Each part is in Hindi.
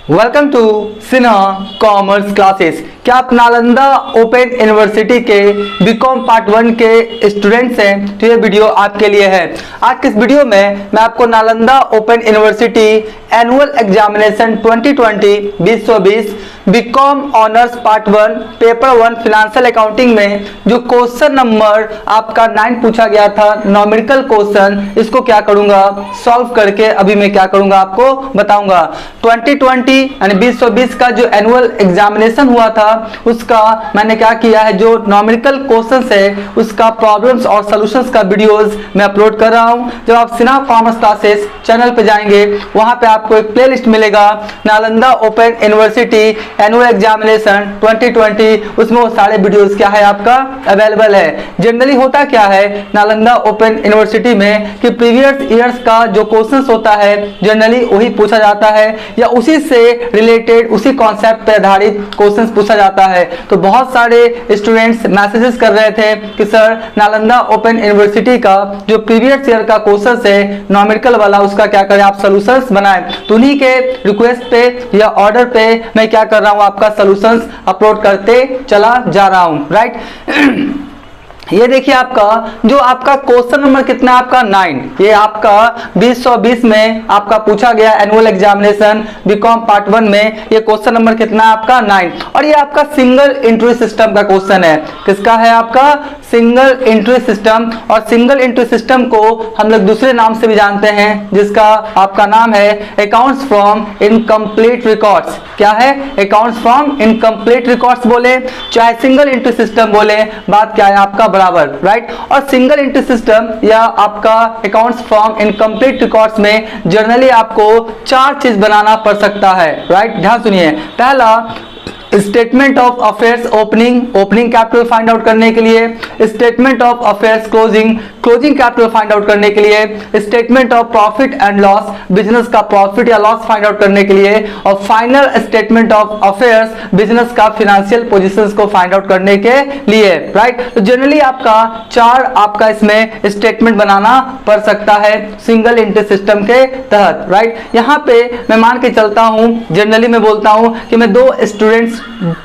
Welcome to Sinha commerce classes. क्या आप नालंदा ओपन यूनिवर्सिटी के बीकॉम पार्ट 1 के स्टूडेंट्स हैं? तो ये वीडियो आपके लिए है। आज के इस वीडियो में मैं आपको Nalanda open university annual examination 2020 2020 BCom honours part 1 paper 1 financial accounting में जो क्वेश्चन नंबर आपका 9 पूछा गया था न्यूमेरिकल क्वेश्चन, इसको क्या करूंगा सॉल्व करके अभी मैं क्या करूंगा आपको बताऊंगा। 2020 यानी 2020 का जो एनुअल एग्जामिनेशन हुआ था उसका मैंने क्या किया है, जो न्यूमेरिकल क्वेश्चंस है उसका प्रॉब्लम्स और सॉल्यूशंस का वीडियोस मैं अपलोड कर रहा हूं। जब आप सिन्हा कॉमर्स क्लासेस चैनल पे जाएंगे वहां पे आपको एक प्लेलिस्ट मिलेगा Nalanda open university annual examination 2020, उसमें वो सारे वीडियोस क्या है आपका अवेलेबल है। जनरली होता क्या है नालंदा ओपन यूनिवर्सिटी में कि प्रीवियस ईयर्स का जो क्वेश्चंस होता है जनरली वही पूछा जाता है या उसी से रिलेटेड उसी कॉन्सेप्ट पे आधारित क्वेश्चंस पूछा जाता है। तो बहुत सारे स्टूडेंट्स मैसेजेस कर रहे थे कि सर नालंदा ओपन यूनिवर्सिटी का जो प्रीवियस ईयर का क्वेश्चंस है न्यूमेरिकल वाला उसका क्या करें आप सॉल्यूशंस बनाएं। तो उन्हीं के रिक्वेस्ट पे या ऑर्डर पे मैं क्या कर रहा हूं आपका सॉल्यूशंस अपलोड करते चला जा रहा हूं, राइट। ये देखिए आपका जो आपका क्वेश्चन नंबर कितना है आपका 9, ये आपका 2020 में आपका पूछा गया एनुअल एग्जामिनेशन बीकॉम पार्ट 1 में ये क्वेश्चन नंबर कितना है आपका 9 और ये आपका सिंगल एंट्री सिस्टम का क्वेश्चन है। किसका है आपका सिंगल एंट्री सिस्टम, और सिंगल एंट्री सिस्टम को हम लोग दूसरे नाम से भी जानते हैं जिसका आपका नाम है अकाउंट्स फ्रॉम इनकम्प्लीट रिकॉर्ड्स। क्या है अकाउंट्स फ्रॉम इनकम्प्लीट रिकॉर्ड्स बोले चाहे सिंगल एंट्री सिस्टम बोले, बात क्या है आपका बराबर, राइट। और सिंगल एंट्री सिस्टम या आपका अकाउंट्स फ्रॉम इनकम्प्लीट रिकॉर्ड्स में जनरली आपको 4 चीज बनाना पड़ सकता है, राइट। ध्यान सुनिए, पहला statement of affairs opening capital find out करने के लिए, statement of affairs closing capital find out करने के लिए, statement of profit and loss business का प्रॉफिट या लॉस फाइंड आउट करने के लिए, और final statement of affairs business का फाइनेंशियल पोजीशंस को फाइंड आउट करने के लिए, राइट। तो जनरली आपका 4 आपका इसमें स्टेटमेंट बनाना पड़ सकता है सिंगल एंट्री सिस्टम के तहत, राइट। यहाँ पे मैं मान के चलता हूँ, जनरली मैं बोलता हूँ कि मैं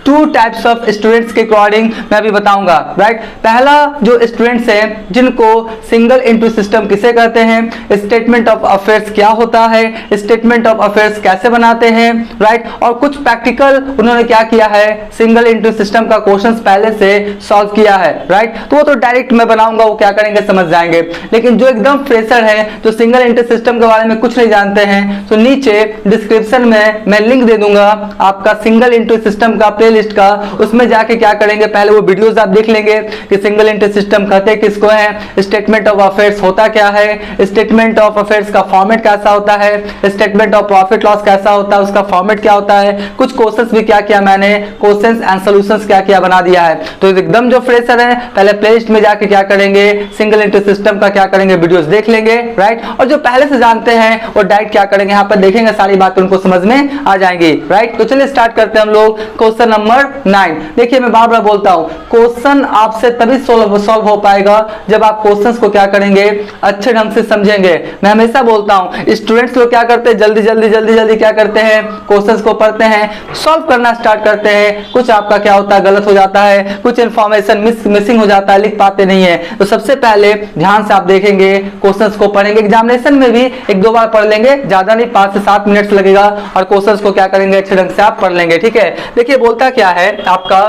2 टाइप्स ऑफ स्टूडेंट्स के अकॉर्डिंग मैं अभी बताऊंगा, राइट। पहला जो स्टूडेंट्स हैं जिनको सिंगल एंट्री सिस्टम किसे कहते हैं, स्टेटमेंट ऑफ अफेयर्स क्या होता है, स्टेटमेंट ऑफ अफेयर्स कैसे बनाते हैं, राइट। और कुछ प्रैक्टिकल उन्होंने क्या किया है सिंगल एंट्री सिस्टम का क्वेश्चंस पहले से सॉल्व किया है, राइट। तो वो तो डायरेक्ट मैं बनाऊंगा वो क्या करेंगे समझ जाएंगे। लेकिन जो एकदम फ्रेशर है जो सिंगल एंट्री सिस्टम के बारे में कुछ नहीं जानते हैं तो नीचे डिस्क्रिप्शन में मैं लिंक दे दूंगा आपका सिंगल एंट्री सिस्टम का प्लेलिस्ट का, उसमें जाके क्या करेंगे पहले वो वीडियोस आप देख लेंगे कि सिंगल एंट्री सिस्टम कहते किसको है, स्टेटमेंट ऑफ अफेयर्स होता क्या है, स्टेटमेंट ऑफ अफेयर्स का फॉर्मेट कैसा होता है, स्टेटमेंट ऑफ प्रॉफिट लॉस कैसा होता है उसका फॉर्मेट क्या होता है, कुछ क्वेश्चंस भी क्या किया मैंने क्वेश्चंस एंड सॉल्यूशंस क्या किया बना दिया है। तो एकदम जो फ्रेशर है पहले प्लेलिस्ट में जाके क्या करेंगे सिंगल एंट्री सिस्टम का क्या करेंगे वीडियोस देख लेंगे, राइट। और जो पहले से जानते हैं वो डायरेक्ट क्या करेंगे यहाँ पर देखेंगे सारी बातें उनको समझ में आ जाएंगी, राइट। तो चलिए स्टार्ट करते हैं हम लोग क्वेश्चन नंबर 9। देखिए मैं बार बार बोलता हूं क्वेश्चन आपसे तभी सॉल्व हो पाएगा जब आप क्वेश्चंस को क्या करेंगे अच्छे ढंग से समझेंगे। मैं हमेशा बोलता हूं स्टूडेंट्स लोग क्या करते हैं जल्दी क्या करते हैं क्वेश्चंस को पढ़ते हैं सॉल्व करना स्टार्ट करते हैं, कुछ आपका क्या होता है गलत हो जाता है, कुछ इंफॉर्मेशन मिसिंग हो जाता है, लिख पाते नहीं है। तो सबसे पहले ध्यान से आप देखेंगे क्वेश्चंस को पढ़ेंगे, एग्जामिनेशन में भी 1-2 बार पढ़ लेंगे, ज्यादा नहीं 5 से 7 मिनट लगेगा और क्वेश्चंस को क्या करेंगे अच्छे ढंग से आप पढ़ लेंगे, ठीक है। देखिए बोलता क्या है आपका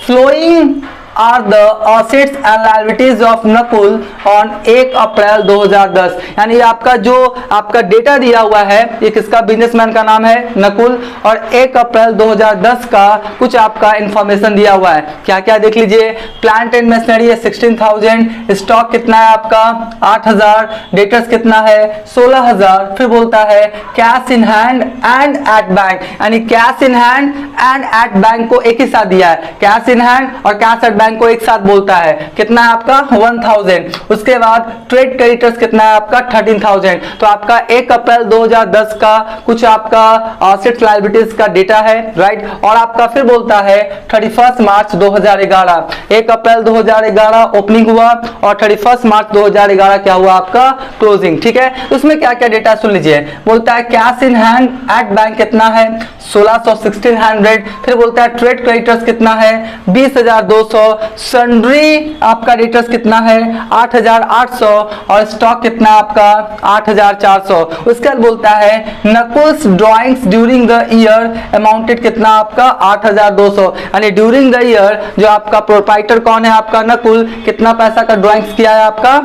following are the assets and liabilities of Nakul on 1 April 2010। यानी आपका जो आपका डेटा दिया हुआ है ये किसका बिजनेसमैन का नाम है नकुल, और 1 अप्रैल 2010 का कुछ आपका इंफॉर्मेशन दिया हुआ है। क्या क्या देख लीजिए, प्लांट एंड मशीनरी है 16,000, स्टॉक कितना है आपका 8,000, डेटर्स कितना है 16,000, फिर बोलता है cash in hand and at bank, यानी cash in hand and at bank को एक ही साथ दिया है, कैश इन हैंड और कैश एट बैंक को एक साथ बोलता है, कितना है आपका 1000। उसके बाद ट्रेड क्रेडिटर्स कितना है आपका 13000। तो आपका 1 अप्रैल 2010 का कुछ आपका असेट्स लायबिलिटीज का डेटा है, राइट। और आपका फिर बोलता है 31 मार्च 2011, 1 अप्रैल 2011 ओपनिंग हुआ और 31 मार्च 2011 क्या हुआ आपका क्लोजिंग, ठीक है। उसमें क्या क्या डेटा सुन लीजिए। बोलता है cash in hand at bank कितना है 1600। फिर बोलता है ट्रेड क्रेडिटर्स कितना है 20200, सन्ड्री आपका डेटर्स कितना है 8800 और स्टॉक कितना आपका 8400। उसके बाद बोलता है Nakul's drawings during the year amounted कितना आपका 8200, यानी ड्यूरिंग द ईयर जो आपका प्रोप्राइटर कौन है आपका नकुल, कितना पैसा का ड्राइंग्स किया है आपका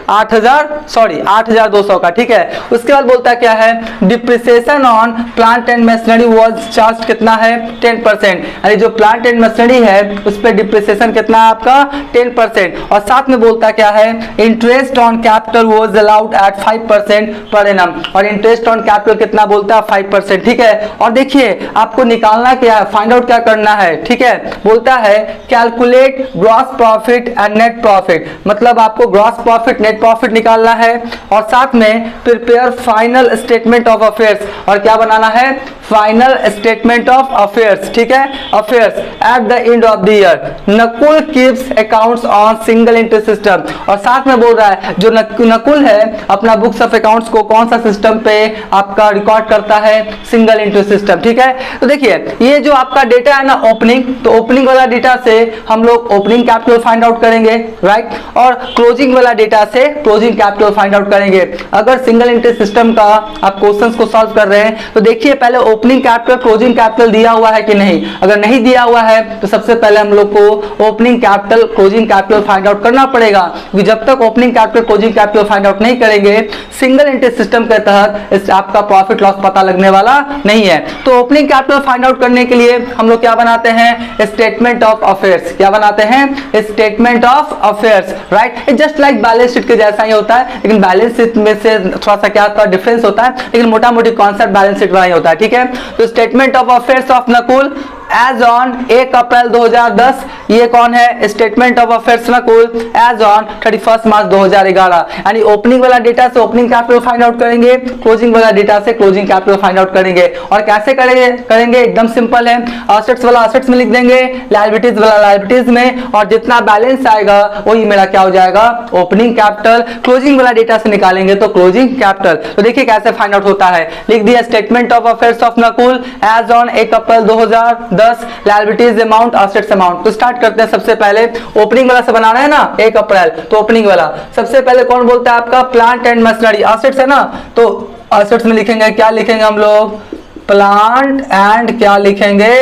8200 का, ठीक है। उसके बाद बोलता है क्या है depreciation on plant and machinery was charge कितना है 10%, यानी जो प्लांट एंड मशीनरी है उस पर डिप्रिसिएशन कितना है आपका 10%। और साथ में बोलता क्या है interest on capital was allowed at 5% per annum, और इंटरेस्ट ऑन कैपिटल कितना बोलता है 5%, ठीक है। और देखिए आपको निकालना क्या है, फाइंड आउट क्या करना है, ठीक है। बोलता है calculate gross profit and net profit, मतलब आपको ग्रॉस प्रॉफिट नेट प्रॉफिट निकालना है और साथ में prepare final statement of affairs, और क्या बनाना है फाइनल स्टेटमेंट ऑफ अफेयर्स, ठीक है, affairs at the end of the year. Nakul keeps accounts on single entry system, और साथ में बोल रहा है जो नकुल है अपना बुक्स ऑफ अकाउंट्स को कौन सा सिस्टम पे आपका रिकॉर्ड करता है सिंगल एंट्री सिस्टम, ठीक है। तो देखिए ये जो आपका डेटा है ना ओपनिंग, तो ओपनिंग वाला डेटा से हम लोग ओपनिंग कैपिटल फाइंड आउट करेंगे, राइट, और क्लोजिंग वाला डेटा से क्लोजिंग कैपिटल फाइंड आउट करेंगे। अगर सिंगल एंट्री सिस्टम का आप क्वेश्चंस को सॉल्व कर रहे हैं तो देखिए पहले ओपनिंग कैपिटल क्लोजिंग कैपिटल दिया हुआ है कि नहीं। अगर नहीं दिया हुआ है तो सबसे पहले हम लोग को opening capital closing capital find out करना पड़ेगा, क्योंकि जब तक opening capital closing capital find out नहीं करेंगे सिंगल एंट्री सिस्टम के तहत इस आपका प्रॉफिट लॉस पता लगने वाला नहीं है। तो ओपनिंग कैपिटल फाइंड आउट करने के लिए हम लोग क्या बनाते हैं स्टेटमेंट ऑफ अफेयर्स, क्या बनाते हैं statement of affairs, right. Just like balance sheet के जैसा ही होता है, लेकिन बैलेंस शीट में से थोड़ा सा क्या डिफरेंस होता है, लेकिन मोटा मोटी कॉन्सेप्ट बैलेंस शीट वाला ही होता है, ठीक है। तो statement of affairs of Nakul as on 1 April 2010, ये कौन है statement of affairs Nakul as on 31 March 2011, यानी ओपनिंग वाला डेटा से ओपनिंग कैपिटल फाइंड आउट करेंगे, क्लोजिंग वाला डेटा से क्लोजिंग कैपिटल फाइंड आउट करेंगे। और कैसे करेंगे एकदम सिंपल है, असेट्स वाला असेट्स में लिख देंगे, लायबिलिटीज वाला लायबिलिटीज में, और जितना बैलेंस आएगा वही मेरा क्या हो जाएगा ओपनिंग कैपिटल। क्लोजिंग वाला डेटा से निकालेंगे तो क्लोजिंग कैपिटल। तो देखिए कैसे फाइंड आउट होता है, लिख दिया statement of affairs of Nakul as on 1 April 2010 liabilities amount assets amount. तो स्टार्ट करते हैं, सबसे पहले ओपनिंग वाला से बनाना है ना 1 अप्रैल, तो ओपनिंग वाला सबसे पहले कौन बोलता है आपका प्लांट एंड मशीनरी असेट्स है ना, तो असेट्स में लिखेंगे क्या लिखेंगे हम लोग प्लांट एंड क्या लिखेंगे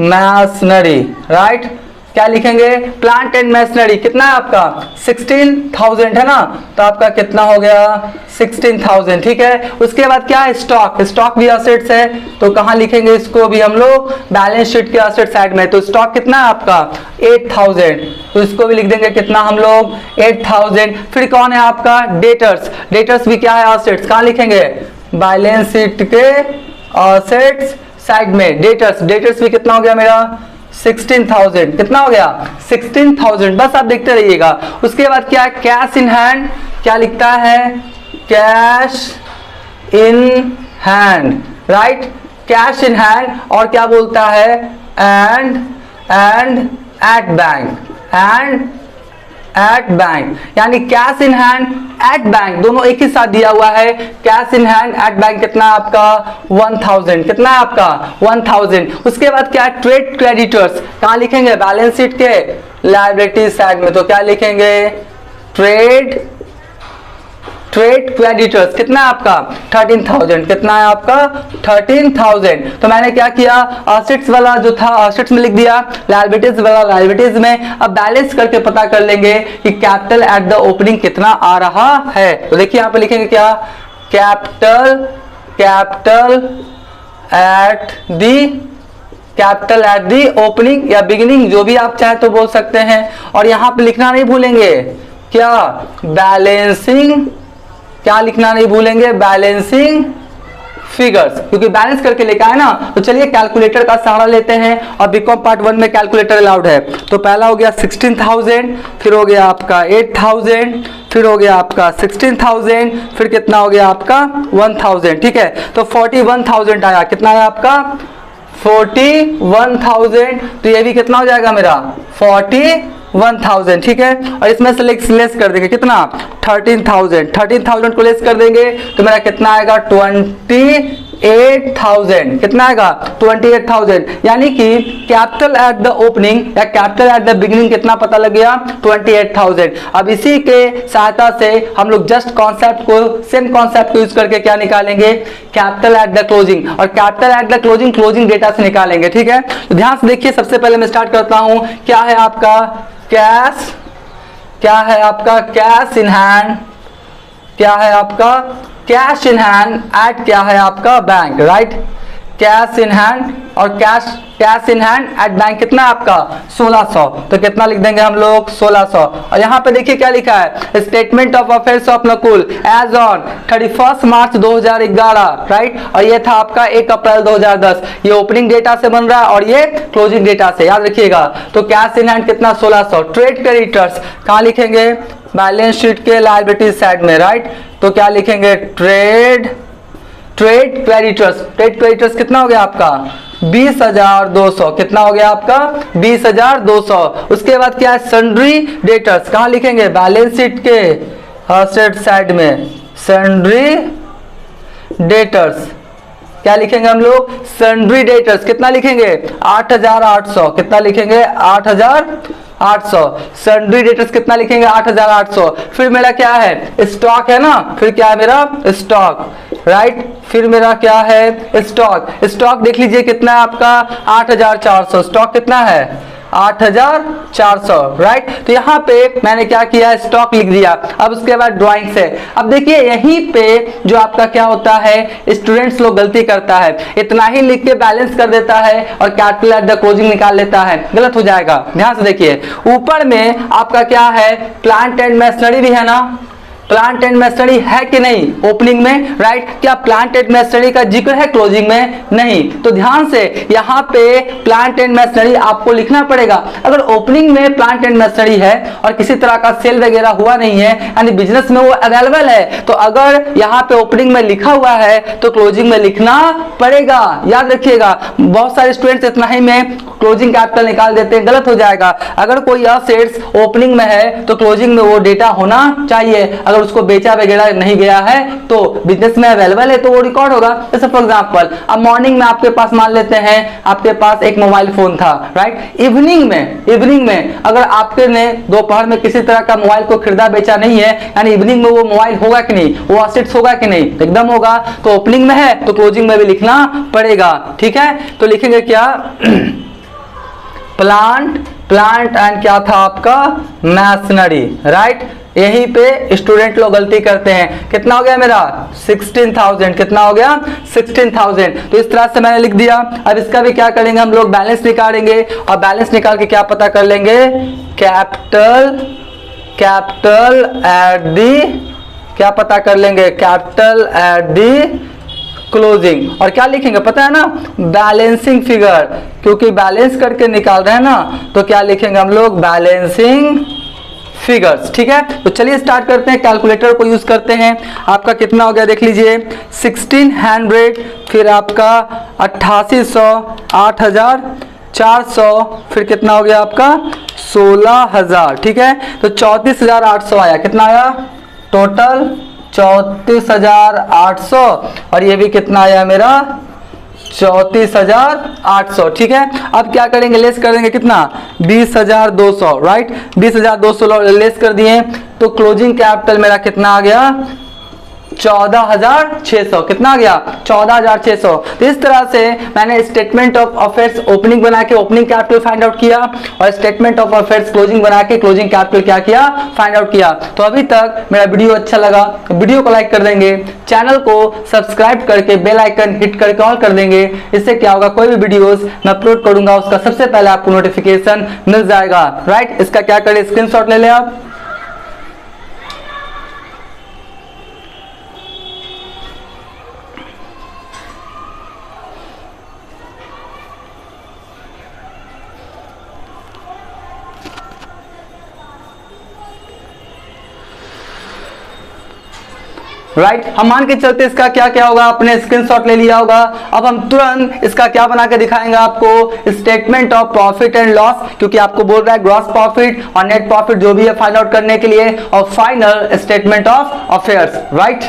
मशीनरी, राइट। क्या लिखेंगे प्लांट एंड मशीनरी कितना है आपका 16000 है ना, तो आपका कितना हो गया 16000, ठीक है। उसके बाद क्या है स्टॉक, स्टॉक भी असेट्स है, तो कहां लिखेंगे इसको भी हम लोग बैलेंस शीट के असेट साइड में। तो स्टॉक कितना है आपका 8000, तो इसको भी लिख देंगे कितना हम लोग 8000। फिर कौन है आपका डेटर्स, डेटर्स भी क्या है असेट्स, कहां लिखेंगे बैलेंस शीट के असेट्स साइड में डेटर्स, डेटर्स भी कितना हो गया मेरा 16000, कितना हो गया 16000, बस आप देखते रहिएगा। उसके बाद क्या है कैश इन हैंड, क्या लिखता है cash in hand, right, cash in hand, और क्या बोलता है and at bank, and at bank, यानी cash in hand at bank दोनों एक ही साथ दिया हुआ है। Cash in hand at bank कितना आपका 1000, कितना है आपका 1000। उसके बाद क्या ट्रेड क्रेडिटर्स, कहां लिखेंगे बैलेंस शीट के लायबिलिटीज साइड में, तो क्या लिखेंगे ट्रेड क्रेडिटर्स कितना है आपका 13000, कितना है आपका 13000। तो मैंने क्या किया असेट्स वाला जो था असेट्स में लिख दिया, लायबिलिटीज वाला लायबिलिटीज में। अब बैलेंस करके पता कर लेंगे कि कैपिटल एट द ओपनिंग कितना आ रहा है। तो देखिए यहाँ पे लिखेंगे क्या कैपिटल एट दी ओपनिंग या बिगिनिंग, जो भी आप चाहे तो बोल सकते हैं। और यहाँ पे लिखना नहीं भूलेंगे क्या बैलेंसिंग, क्या लिखना नहीं भूलेंगे बैलेंसिंग फिगर्स, क्योंकि बैलेंस करके लेकर आए ना, तो चलिए कैलकुलेटर का सहारा लेते हैं और बीकॉम पार्ट 1 में कैलकुलेटर अलाउड है। तो पहला हो गया 16,000, फिर हो गया आपका 8,000, फिर हो गया आपका 16,000, फिर कितना हो गया आपका 1,000। ठीक है, तो 41,000 आया। कितना आया आपका 41,000। तो ये भी कितना हो जाएगा मेरा 41,000। ठीक है, और इसमें से लेस कर देंगे कितना 13,000 को लेस कर देंगे तो मेरा कितना आएगा 28,000। कितना आएगा 28,000, यानी कि कैपिटल एट द ओपनिंग या कैपिटल एट द बिगिनिंग कितना पता लग गया 28,000। अब इसी के सहायता से हम लोग जस्ट कॉन्सेप्ट को, सेम कॉन्सेप्ट को यूज करके क्या निकालेंगे कैपिटल एट द क्लोजिंग, और capital at the closing data से निकालेंगे। ठीक है, तो ध्यान से देखिए, सबसे पहले मैं स्टार्ट करता हूं। क्या है आपका कैश, क्या है आपका कैश इन हैंड, क्या है आपका कैश इन हैंड एट क्या है आपका bank, right. Cash in hand और cash in hand at bank कितना है आपका 1600। तो कितना लिख देंगे हम लोग 1600। और यहाँ पे देखिए क्या लिखा है statement of affairs of Nakul as on 31 March 2011, right. और ये था आपका 1 अप्रैल 2010। ये ओपनिंग डेटा से बन रहा है और ये क्लोजिंग डेटा से, याद रखिएगा। तो कैश इन हैंड कितना 1600। ट्रेड क्रेडिटर्स कहाँ लिखेंगे बैलेंस शीट के लायबिलिटी साइड में, राइट। तो क्या लिखेंगे ट्रेड क्रेडिटर्स कितना हो गया आपका 20,200। कितना हो गया आपका 20,200। उसके बाद क्या है सन्ड्री डेटर्स, कहाँ लिखेंगे बैलेंस शीट के असेट साइड में। सन्ड्री डेटर्स क्या लिखेंगे हम लोग सन्ड्री डेटर्स कितना लिखेंगे 8,800। कितना लिखेंगे 8,800। सन्ड्री डेटर्स कितना लिखेंगे 8,800। फिर मेरा क्या है स्टॉक है ना, फिर क्या है मेरा स्टॉक, राइट। फिर मेरा क्या है स्टॉक देख लीजिए कितना है आपका 8,400। स्टॉक कितना है 8,400, राइट। तो यहाँ पे मैंने क्या किया स्टॉक लिख दिया। अब उसके बाद ड्राइंग से, अब देखिए यहीं पे जो आपका क्या होता है स्टूडेंट्स लोग गलती करता है, इतना ही लिख के बैलेंस कर देता है और कैपिटल एट द क्लोजिंग निकाल लेता है, गलत हो जाएगा। ध्यान से देखिए ऊपर में आपका क्या है प्लांट एंड मशीनरी भी है ना, प्लांट एंड मशीनरी है कि नहीं ओपनिंग में, राइट। क्या प्लांट एंड मशीनरी का जिक्र है क्लोजिंग में, नहीं। तो ध्यान से यहाँ पे प्लांट एंड मशीनरी आपको लिखना पड़ेगा। अगर ओपनिंग में प्लांट एंड मशीनरी है और किसी तरह का सेल वगैरह हुआ नहीं है यानी बिजनेस में वो अवेलेबल है, तो अगर यहाँ पे ओपनिंग में लिखा हुआ है तो क्लोजिंग में लिखना पड़ेगा, याद रखिएगा। बहुत सारे स्टूडेंट्स इतना ही में क्लोजिंग कैपिटल निकाल देते हैं, गलत हो जाएगा। अगर कोई असेट्स ओपनिंग में है तो क्लोजिंग में वो डेटा होना चाहिए। अगर उसको बेचा वगैरह नहीं गया है तो बिजनेस में अवेलेबल है तो वो रिकॉर्ड होगा। जैसे फॉर एग्जांपल अब मॉर्निंग में आपके पास मान लेते हैं आपके पास एक मोबाइल फोन था, राइट। इवनिंग में अगर आपके ने दोपहर में किसी तरह का मोबाइल को खरीदा बेचा नहीं है, यानी इवनिंग में वो मोबाइल होगा कि नहीं, वो असेट्स होगा कि नहीं, एकदम होगा। तो ओपनिंग में है तो क्लोजिंग में भी लिखना पड़ेगा, ठीक है। तो लिखेंगे क्या प्लांट एंड क्या था आपका मशीनरी, राइट। यहीं पे स्टूडेंट लोग गलती करते हैं। कितना हो गया मेरा 16,000। कितना हो गया 16,000। तो इस तरह से मैंने लिख दिया। अब इसका भी क्या करेंगे हम लोग बैलेंस निकालेंगे और बैलेंस निकाल के क्या पता कर लेंगे कैपिटल एट दी क्या पता कर लेंगे कैपिटल एट दी क्लोजिंग। और क्या लिखेंगे पता है ना बैलेंसिंग फिगर, क्योंकि बैलेंस करके निकाल रहे हैं ना, तो क्या लिखेंगे हम लोग बैलेंसिंग फिगर्स, ठीक है। तो चलिए स्टार्ट करते हैं, कैलकुलेटर को यूज करते हैं। आपका कितना हो गया देख लीजिए 1600, फिर आपका 8800, 8,400, फिर कितना हो गया आपका 16,000, ठीक है। तो 34,800 आया। कितना आया टोटल 34,800 और ये भी कितना आया मेरा 34,800, ठीक है। अब क्या करेंगे लेस कर देंगे कितना 20,200, राइट। 20,200 लेस कर दिए तो क्लोजिंग कैपिटल मेरा कितना आ गया 14,600। कितना आ गया 14,600। तो इस तरह से मैंने स्टेटमेंट ऑफ अफेयर्स ओपनिंग बना के ओपनिंग कैपिटल फाइंड आउट किया और स्टेटमेंट ऑफ अफेयर्स क्लोजिंग बना के क्लोजिंग कैपिटल क्या किया फाइंड आउट किया। तो अभी तक मेरा वीडियो अच्छा लगा तो वीडियो को लाइक कर देंगे, चैनल को सब्सक्राइब करके बेल आइकन हिट करके ऑल कर देंगे। इससे क्या होगा कोई भी वीडियोस मैं अपलोड करूंगा उसका सबसे पहले आपको नोटिफिकेशन मिल जाएगा, राइट। इसका क्या करें स्क्रीनशॉट ले लें आप। राइट हम मान के चलते इसका क्या क्या होगा, आपने स्क्रीनशॉट ले लिया होगा। अब हम तुरंत इसका क्या बना के दिखाएंगे आपको, statement of profit and loss, क्योंकि आपको बोल रहा है ग्रॉस प्रॉफिट और नेट प्रॉफिट जो भी है फाइंड आउट करने के लिए, और final statement of affairs. Right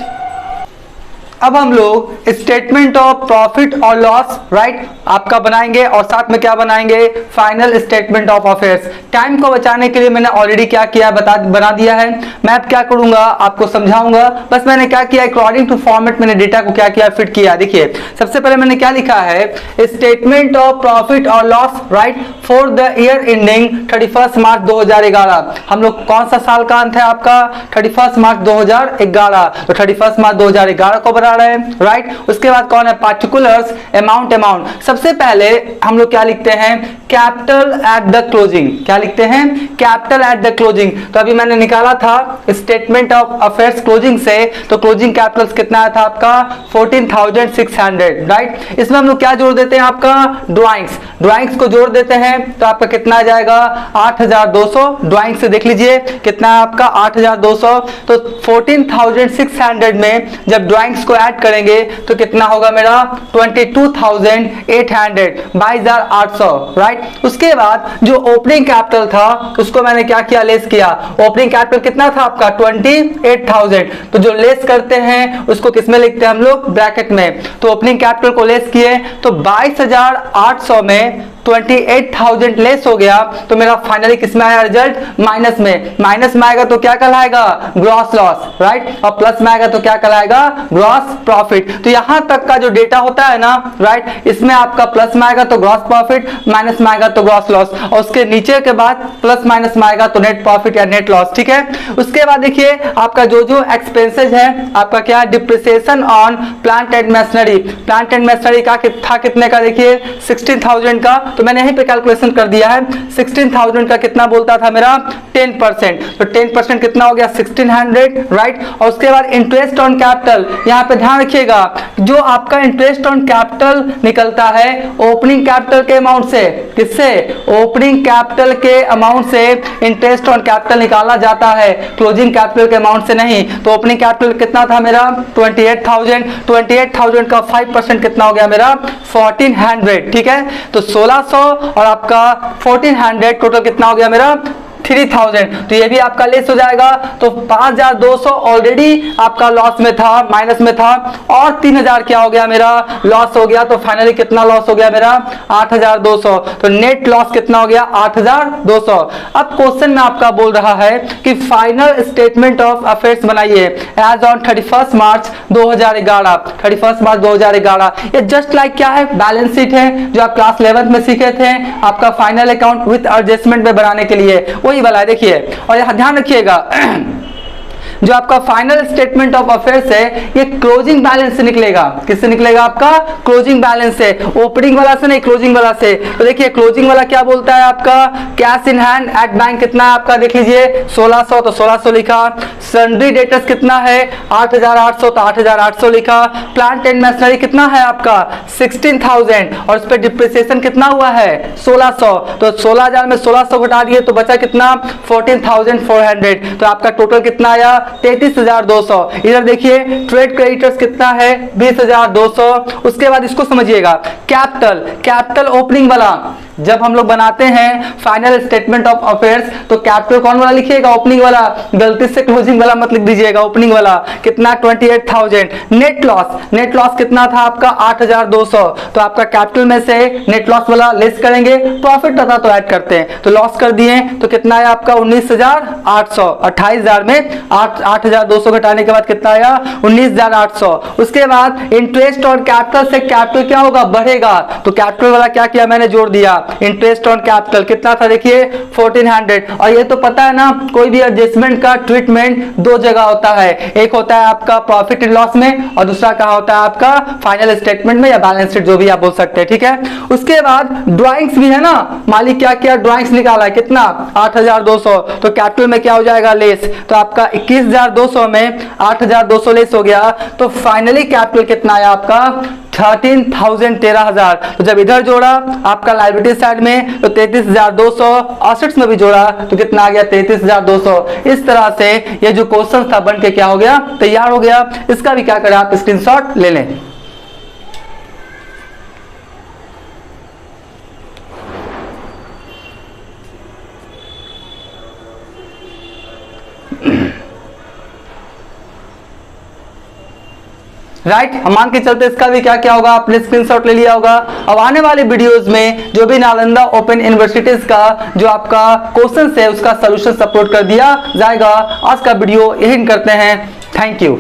अब हम लोग स्टेटमेंट ऑफ प्रॉफिट और लॉस राइट आपका बनाएंगे, और साथ में क्या बनाएंगे, final statement of affairs. Time को बचाने के लिए मैंने ऑलरेडी क्या किया बना दिया है। मैं अब क्या करूंगा, आपको समझाऊंगा। बस मैंने क्या किया, अकॉर्डिंग टू फॉर्मेट मैंने डेटा को क्या किया, फिट किया। देखिए सबसे पहले मैंने क्या लिखा है, स्टेटमेंट ऑफ प्रॉफिट और loss right for the year ending 31 March 2011। हम लोग कौन सा साल का अंत है आपका, 31 मार्च 2011, तो 31 मार्च 2011 को बना रहे हैं। राइट उसके बाद कौन है, पार्टिकुलर्स अमाउंट। सबसे पहले हम लोग क्या लिखते हैं, कैपिटल एट द क्लोजिंग। क्या लिखते हैं, कैपिटल एट द क्लोजिंग। तो अभी मैंने निकाला था स्टेटमेंट ऑफ अफेयर्स क्लोजिंग से, तो क्लोजिंग कैपिटल कितना आया था आपका 14,600। राइट इसमें हम लोग क्या जोड़ देते हैं, आपका ड्राइंग्स को जोड़ देते हैं, तो आपका कितना आ जाएगा 8,200। ड्राइंग से देख लीजिए कितना है आपका 8,200। तो 14,600 में जब ड्राइंग्स को ऐड करेंगे तो कितना होगा मेरा 22,800, 22,800। राइट उसके बाद जो ओपनिंग कैपिटल था उसको मैंने क्या किया, लेस किया। ओपनिंग कैपिटल कितना था आपका 28,000, तो जो लेस करते हैं उसको किसमें लिखते हैं हम लोग, ब्रैकेट में। तो ओपनिंग कैपिटल को लेस किए तो 22,800 में 28,000 लेस हो गया, तो मेरा फाइनली किसमें आया रिजल्ट, माइनस में आएगा तो क्या कहलाएगा, ग्रॉस लॉस। राइट और प्लस में आएगा तो क्या कहलाएगा, ग्रॉस प्रॉफिट। तो यहां तक का जो डेटा होता है ना, राइट इसमें आपका प्लस में आएगा तो ग्रॉस प्रॉफिट, माइनस में आएगा तो ग्रॉस लॉस, और उसके नीचे के बाद प्लस माइनस में आएगा तो नेट प्रॉफिट या नेट लॉस। ठीक है उसके बाद देखिए आपका जो एक्सपेंसेस है आपका क्या, depreciation on plant and machinery. Plant and machinery का था कितने का, देखिए 16,000 का, तो मैंने यहीं पे कैलकुलेशन कर दिया है। 16,000 का कितना बोलता था मेरा 10%, तो 10% कितना हो गया 1,600। राइट और उसके बाद इंटरेस्ट ऑन कैपिटल, यहाँ पे ध्यान रखिएगा जो आपका इंटरेस्ट ऑन कैपिटल निकलता है ओपनिंग कैपिटल के अमाउंट से, किससे, ओपनिंग कैपिटल के अमाउंट से इंटरेस्ट ऑन कैपिटल निकाला जाता है, क्लोजिंग कैपिटल के अमाउंट से नहीं। तो ओपनिंग कैपिटल कितना था मेरा 28,000 का 5% कितना हो गया मेरा 1,400। ठीक है तो 1,600 और आपका 1,400 टोटल कितना हो गया मेरा 3,000। तो ये भी आपका लेस हो जाएगा। तो 5,200 ऑलरेडी आपका लॉस में था, माइनस में था, और 3,000 क्या हो गया मेरा लॉस हो गया। तो फाइनली कितना लॉस हो गया मेरा 8,200। तो नेट लॉस कितना हो गया 8,200। अब क्वेश्चन में आपका बोल रहा है कि फाइनल स्टेटमेंट ऑफ अफेयर्स बनाइए एज ऑन 31 मार्च 2011। 31 मार्च 2011 ये जस्ट लाइक क्या है, बैलेंस शीट है जो आप क्लास 11th में सीखे थे, आपका फाइनल अकाउंट विद एडजस्टमेंट में बनाने के लिए वही वाला है। देखिए और यहां ध्यान रखिएगा जो आपका फाइनल स्टेटमेंट ऑफ अफेयर्स है ये क्लोजिंग बैलेंस से निकलेगा। किससे निकलेगा, आपका क्लोजिंग बैलेंस से, ओपनिंग वाला से नहीं, क्लोजिंग वाला से। तो देखिए क्लोजिंग वाला क्या बोलता है आपका, cash in hand at bank कितना है आपका, देख लीजिए 1,600, तो 1,600 लिखा। सन्ड्री डेटर्स कितना है 8,800, तो 8,800 लिखा। प्लांट एंड मशीनरी कितना है आपका 16,000, और उस पर डिप्रिसिएशन कितना हुआ है 1,600, तो 16,000 में 1,600 घटा दिए तो बचा कितना 14,400। तो आपका टोटल कितना आया 33,200। इधर देखिए ट्रेड क्रेडिटर्स कितना है 20,200। उसके बाद इसको समझिएगा, कैपिटल ओपनिंग वाला जब हम लोग बनाते हैं फाइनल स्टेटमेंट ऑफ अफेयर्स तो कैपिटल कौन वाला लिखिएगा, ओपनिंग वाला, गलती से क्लोजिंग वाला मत लिख दीजिएगा, ओपनिंग वाला कितना 28,000। नेट लॉस कितना था आपका 8,200, तो आपका कैपिटल में से नेट लॉस वाला लेस करेंगे, प्रॉफिट था तो ऐड करते हैं, तो लॉस कर दिए तो कितना आया आपका 19,800। 28,000 में 8,200 घटाने के बाद कितना आया 19,800। उसके बाद इंटरेस्ट ऑन कैपिटल से कैपिटल क्या होगा बढ़ेगा, तो कैपिटल वाला क्या किया मैंने जोड़ दिया। इंटरेस्ट ऑन कैपिटल कितना था देखिए 1,400। और ये तो पता है ना कोई भी एडजस्टमेंट का ट्रीटमेंट दो जगह होता है, एक होता है आपका प्रॉफिट एंड लॉस में और दूसरा कहाँ होता है आपका फाइनल स्टेटमेंट में या बैलेंस शीट जो भी आप बोल सकते हैं। ठीक है उसके बाद ड्राइंग्स भी है ना, मालिक क्या किया ड्राइंग्स निकाला है कितना 8,200, तो कैपिटल में क्या हो जाएगा लेस, तो आपका 21,200 में 8,200 लेस हो गया, तो फाइनली कैपिटल कितना आया आपका 13,000 13,000। तो जब इधर जोड़ा आपका लाइबिलिटी साइड में तो 33,200, असेट्स में भी जोड़ा तो कितना आ गया 33,200। इस तरह से ये जो क्वेश्चन था बन के क्या हो गया, तैयार हो गया। इसका भी क्या करें आप स्क्रीनशॉट ले लें। राइट, हम मान के चलते इसका भी क्या क्या होगा, आपने स्क्रीनशॉट ले लिया होगा। अब आने वाले वीडियोस में जो भी नालंदा ओपन यूनिवर्सिटीज का जो आपका क्वेश्चन है उसका सॉल्यूशन अपलोड कर दिया जाएगा। आज का वीडियो यही करते हैं। Thank you.